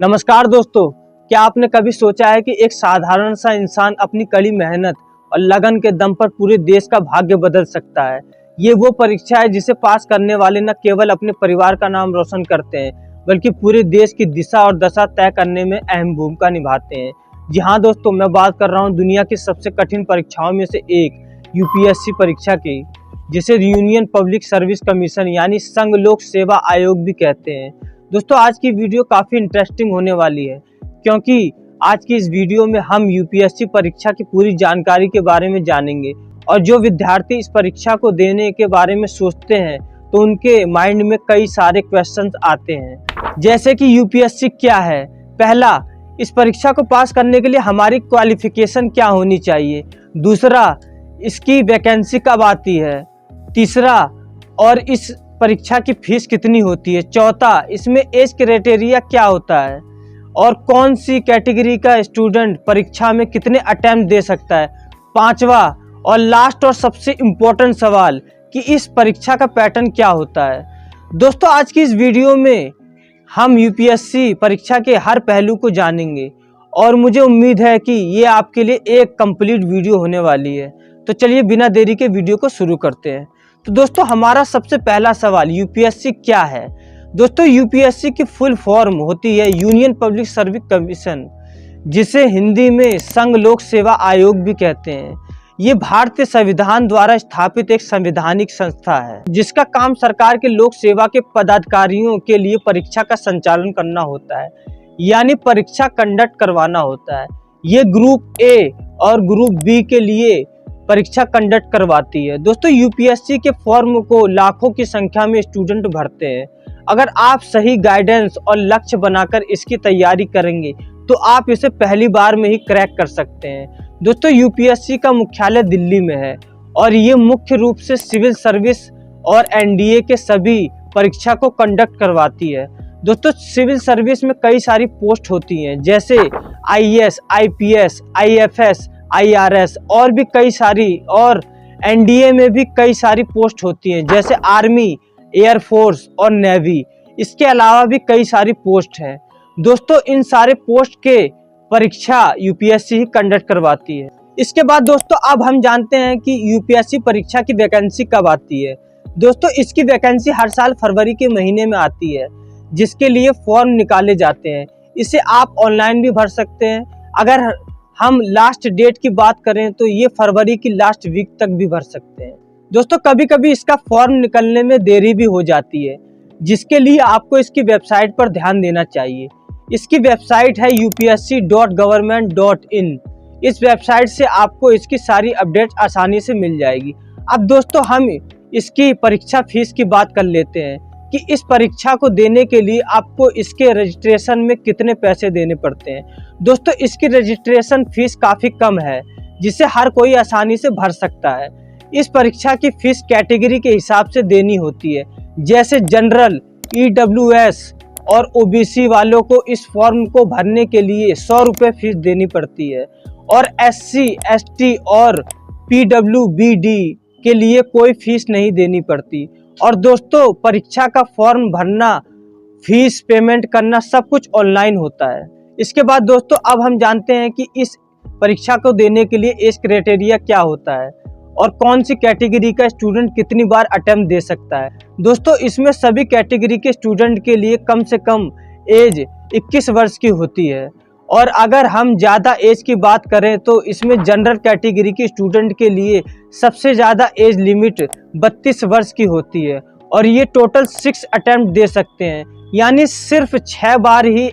नमस्कार दोस्तों, क्या आपने कभी सोचा है कि एक साधारण सा इंसान अपनी कड़ी मेहनत और लगन के दम पर पूरे देश का भाग्य बदल सकता है। ये वो परीक्षा है जिसे पास करने वाले न केवल अपने परिवार का नाम रोशन करते हैं, बल्कि पूरे देश की दिशा और दशा तय करने में अहम भूमिका निभाते हैं। जी हाँ दोस्तों, मैं बात कर रहा हूँ दुनिया की सबसे कठिन परीक्षाओं में से एक यूपीएससी परीक्षा की, जिसे यूनियन पब्लिक सर्विस कमीशन यानी संघ लोक सेवा आयोग भी कहते हैं। दोस्तों, आज की वीडियो काफ़ी इंटरेस्टिंग होने वाली है, क्योंकि आज की इस वीडियो में हम यूपीएससी परीक्षा की पूरी जानकारी के बारे में जानेंगे। और जो विद्यार्थी इस परीक्षा को देने के बारे में सोचते हैं तो उनके माइंड में कई सारे क्वेश्चंस आते हैं, जैसे कि यूपीएससी क्या है। पहला, इस परीक्षा को पास करने के लिए हमारी क्वालिफिकेशन क्या होनी चाहिए। दूसरा, इसकी वैकेंसी कब आती है। तीसरा, और इस परीक्षा की फीस कितनी होती है। चौथा, इसमें एज क्राइटेरिया क्या होता है और कौन सी कैटेगरी का स्टूडेंट परीक्षा में कितने अटेम्प्ट दे सकता है। पांचवा और लास्ट और सबसे इम्पोर्टेंट सवाल कि इस परीक्षा का पैटर्न क्या होता है। दोस्तों, आज की इस वीडियो में हम यूपीएससी परीक्षा के हर पहलू को जानेंगे और मुझे उम्मीद है कि ये आपके लिए एक कंप्लीट वीडियो होने वाली है। तो चलिए बिना देरी के वीडियो को शुरू करते हैं। तो दोस्तों, हमारा सबसे पहला सवाल, यूपीएससी क्या है। दोस्तों, यूपीएससी की फुल फॉर्म होती है यूनियन पब्लिक सर्विस कमीशन, जिसे हिंदी में संघ लोक सेवा आयोग भी कहते हैं। ये भारतीय संविधान द्वारा स्थापित एक संवैधानिक संस्था है, जिसका काम सरकार के लोक सेवा के पदाधिकारियों के लिए परीक्षा का संचालन करना होता है, यानी परीक्षा कंडक्ट करवाना होता है। ये ग्रुप ए और ग्रुप बी के लिए परीक्षा कंडक्ट करवाती है। दोस्तों, यूपीएससी के फॉर्म को लाखों की संख्या में स्टूडेंट भरते हैं। अगर आप सही गाइडेंस और लक्ष्य बनाकर इसकी तैयारी करेंगे तो आप इसे पहली बार में ही क्रैक कर सकते हैं। दोस्तों, यूपीएससी का मुख्यालय दिल्ली में है और ये मुख्य रूप से सिविल सर्विस और एनडीए के सभी परीक्षा को कंडक्ट करवाती है। दोस्तों, सिविल सर्विस में कई सारी पोस्ट होती हैं, जैसे आईएएस, आईपीएस, आईएफएस, आईआरएस और भी कई सारी, और एनडीए में भी कई सारी पोस्ट होती हैं, जैसे आर्मी, एयरफोर्स और नेवी। इसके अलावा भी कई सारी पोस्ट हैं। दोस्तों, इन सारे पोस्ट के परीक्षा यूपीएससी ही कंडक्ट करवाती है। इसके बाद दोस्तों, अब हम जानते हैं कि यूपीएससी परीक्षा की वैकेंसी कब आती है। दोस्तों, इसकी वैकेंसी हर साल फरवरी के महीने में आती है, जिसके लिए फॉर्म निकाले जाते हैं। इसे आप ऑनलाइन भी भर सकते हैं। अगर हम लास्ट डेट की बात करें तो ये फरवरी की लास्ट वीक तक भी भर सकते हैं। दोस्तों, कभी कभी इसका फॉर्म निकलने में देरी भी हो जाती है, जिसके लिए आपको इसकी वेबसाइट पर ध्यान देना चाहिए। इसकी वेबसाइट है upsc.government.in। इस वेबसाइट से आपको इसकी सारी अपडेट आसानी से मिल जाएगी। अब दोस्तों, हम इसकी परीक्षा फीस की बात कर लेते हैं कि इस परीक्षा को देने के लिए आपको इसके रजिस्ट्रेशन में कितने पैसे देने पड़ते हैं। दोस्तों, इसकी रजिस्ट्रेशन फीस काफ़ी कम है, जिसे हर कोई आसानी से भर सकता है। इस परीक्षा की फीस कैटेगरी के हिसाब से देनी होती है, जैसे जनरल, ईडब्ल्यूएस और ओबीसी वालों को इस फॉर्म को भरने के लिए 100 रुपये फीस देनी पड़ती है, और एससी, एसटी और पीडब्ल्यूबीडी के लिए कोई फीस नहीं देनी पड़ती। और दोस्तों, परीक्षा का फॉर्म भरना, फीस पेमेंट करना सब कुछ ऑनलाइन होता है। इसके बाद दोस्तों, अब हम जानते हैं कि इस परीक्षा को देने के लिए एज क्राइटेरिया क्या होता है और कौन सी कैटेगरी का स्टूडेंट कितनी बार अटेम्प्ट दे सकता है। दोस्तों, इसमें सभी कैटेगरी के स्टूडेंट के लिए कम से कम एज 21 वर्ष की होती है, और अगर हम ज़्यादा एज की बात करें तो इसमें जनरल कैटेगरी के स्टूडेंट के लिए सबसे ज़्यादा एज लिमिट 32 वर्ष की होती है, और ये टोटल 6 अटेम्प्ट दे सकते हैं, यानी सिर्फ 6 बार ही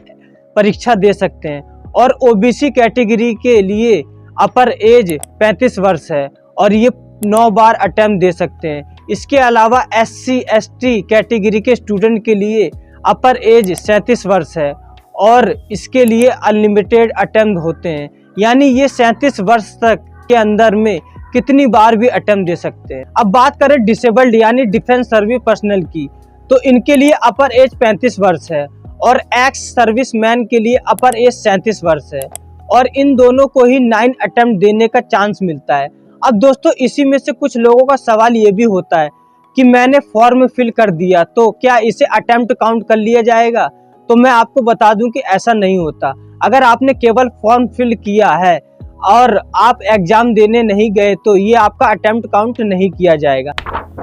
परीक्षा दे सकते हैं। और ओबीसी कैटेगरी के लिए अपर एज 35 वर्ष है और ये 9 बार अटेम्प्ट दे सकते हैं। इसके अलावा एससी, एसटी कैटेगरी के स्टूडेंट के लिए अपर एज 37 वर्ष है और इसके लिए अनलिमिटेड अटेम्प्ट होते हैं, यानी ये 37 वर्ष तक के अंदर में कितनी बार भी अटेम्प्ट दे सकते हैं। अब बात करें डिसेबल्ड यानी डिफेंस सर्विस पर्सनल की, तो इनके लिए अपर एज 35 वर्ष है और एक्स सर्विस मैन के लिए अपर एज 37 वर्ष है, और इन दोनों को ही 9 अटेम्प्ट देने का चांस मिलता है। अब दोस्तों, इसी में से कुछ लोगों का सवाल ये भी होता है कि मैंने फॉर्म फिल कर दिया तो क्या इसे अटेम्प्ट काउंट कर लिया जाएगा। तो मैं आपको बता दूं कि ऐसा नहीं होता। अगर आपने केवल फॉर्म फिल किया है और आप एग्जाम देने नहीं गए तो ये आपका अटेम्प्ट काउंट नहीं किया जाएगा।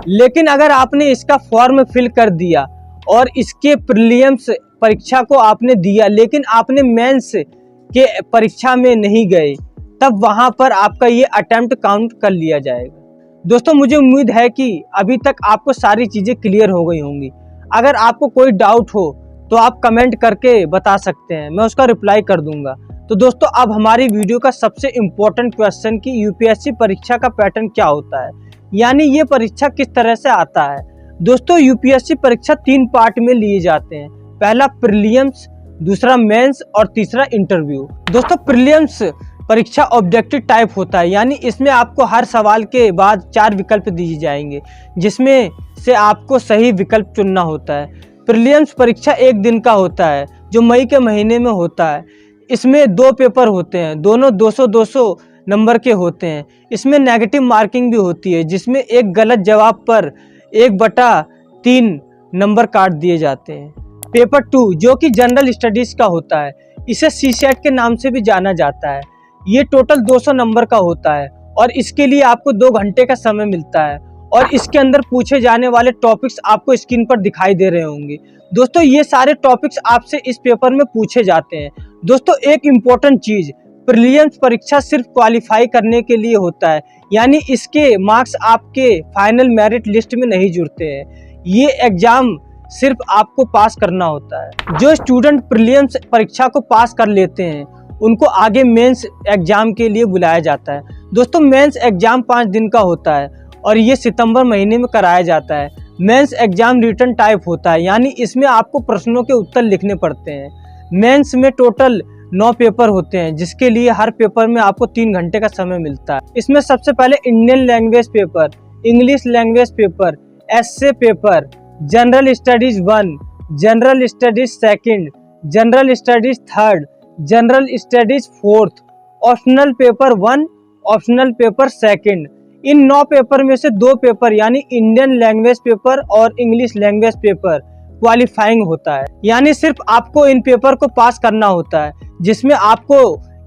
लेकिन अगर आपने इसका फॉर्म फिल कर दिया और इसके प्रीलिम्स परीक्षा को आपने दिया लेकिन आपने मेंस के परीक्षा में नहीं गए, तब वहां पर आपका ये अटेम्प्ट काउंट कर लिया जाएगा। दोस्तों, मुझे उम्मीद है कि अभी तक आपको सारी चीजें क्लियर हो गई होंगी। अगर आपको कोई डाउट हो तो आप कमेंट करके बता सकते हैं, मैं उसका रिप्लाई कर दूंगा। तो दोस्तों, अब हमारी वीडियो का सबसे इम्पोर्टेंट क्वेश्चन कि यूपीएससी परीक्षा का पैटर्न क्या होता है, यानी ये परीक्षा किस तरह से आता है। दोस्तों, यूपीएससी परीक्षा 3 पार्ट में लिए जाते हैं। पहला प्रीलिम्स, दूसरा मेंस और तीसरा इंटरव्यू। दोस्तों, प्रीलिम्स परीक्षा ऑब्जेक्टिव टाइप होता है, यानी इसमें आपको हर सवाल के बाद 4 विकल्प दिए जाएंगे जिसमें से आपको सही विकल्प चुनना होता है। प्रीलिम्स परीक्षा 1 दिन का होता है जो मई के महीने में होता है। इसमें 2 पेपर होते हैं, दोनों 200-200 नंबर के होते हैं। इसमें नेगेटिव मार्किंग भी होती है जिसमें एक गलत जवाब पर 1/3 नंबर काट दिए जाते हैं। पेपर 2 जो कि जनरल स्टडीज का होता है, इसे सीसेट के नाम से भी जाना जाता है। ये टोटल 200 नंबर का होता है और इसके लिए आपको 2 घंटे का समय मिलता है और इसके अंदर पूछे जाने वाले टॉपिक्स आपको स्क्रीन पर दिखाई दे रहे होंगे। दोस्तों, ये सारे टॉपिक्स आपसे इस पेपर में पूछे जाते हैं। दोस्तों, एक इम्पोर्टेंट चीज, प्रीलिम्स परीक्षा सिर्फ क्वालिफाई करने के लिए होता है, यानी इसके मार्क्स आपके फाइनल मेरिट लिस्ट में नहीं जुड़ते हैं। ये एग्जाम सिर्फ आपको पास करना होता है। जो स्टूडेंट प्रीलिम्स परीक्षा को पास कर लेते हैं उनको आगे मेंस एग्जाम के लिए बुलाया जाता है। दोस्तों, मेंस एग्जाम 5 दिन का होता है और ये सितंबर महीने में कराया जाता है। मेंस एग्जाम रिटन टाइप होता है, यानी इसमें आपको प्रश्नों के उत्तर लिखने पड़ते हैं। मेंस में टोटल 9 पेपर होते हैं जिसके लिए हर पेपर में आपको 3 घंटे का समय मिलता है। इसमें सबसे पहले Indian language paper, English language paper, essay paper, general studies 1, general studies 2, general studies 3, general studies 4, optional paper 1, optional paper 2। इन 9 पेपर में से 2 पेपर यानी इंडियन लैंग्वेज पेपर और इंग्लिश लैंग्वेज पेपर क्वालिफाइंग होता है, यानी सिर्फ आपको इन पेपर को पास करना होता है जिसमें आपको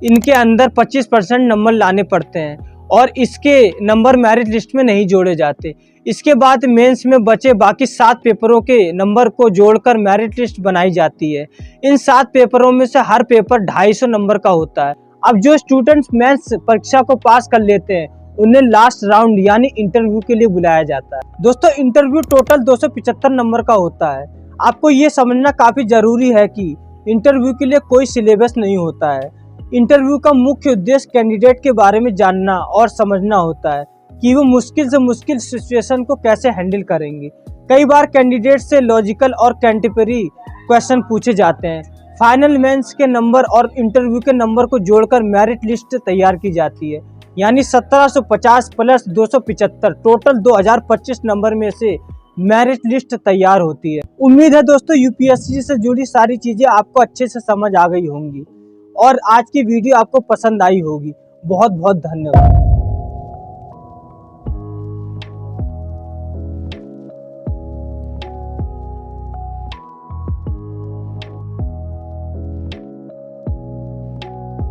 इनके अंदर 25% नंबर लाने पड़ते हैं और इसके नंबर मेरिट लिस्ट में नहीं जोड़े जाते। इसके बाद मेंस में बचे बाकी 7 पेपरों के नंबर को जोड़कर मेरिट लिस्ट बनाई जाती है। इन 7 पेपरों में से हर पेपर 250 नंबर का होता है। अब जो स्टूडेंट्स मेंस परीक्षा को पास कर लेते हैं उन्हें लास्ट राउंड यानी इंटरव्यू के लिए बुलाया जाता है। दोस्तों, इंटरव्यू टोटल 275 नंबर का होता है। आपको ये समझना काफी जरूरी है कि इंटरव्यू के लिए कोई सिलेबस नहीं होता है। इंटरव्यू का मुख्य उद्देश्य कैंडिडेट के बारे में जानना और समझना होता है कि वो मुश्किल से मुश्किल सिचुएशन को कैसे हैंडल करेंगे। कई बार कैंडिडेट से लॉजिकल और कंटेम्परेरी क्वेश्चन पूछे जाते हैं। फाइनल मेंस के नंबर और इंटरव्यू के नंबर को जोड़कर मेरिट लिस्ट तैयार की जाती है, यानी 1750 प्लस 275 टोटल 2025 नंबर में से मेरिट लिस्ट तैयार होती है। उम्मीद है दोस्तों यूपीएससी से जुड़ी सारी चीजें आपको अच्छे से समझ आ गई होंगी और आज की वीडियो आपको पसंद आई होगी। बहुत बहुत धन्यवाद।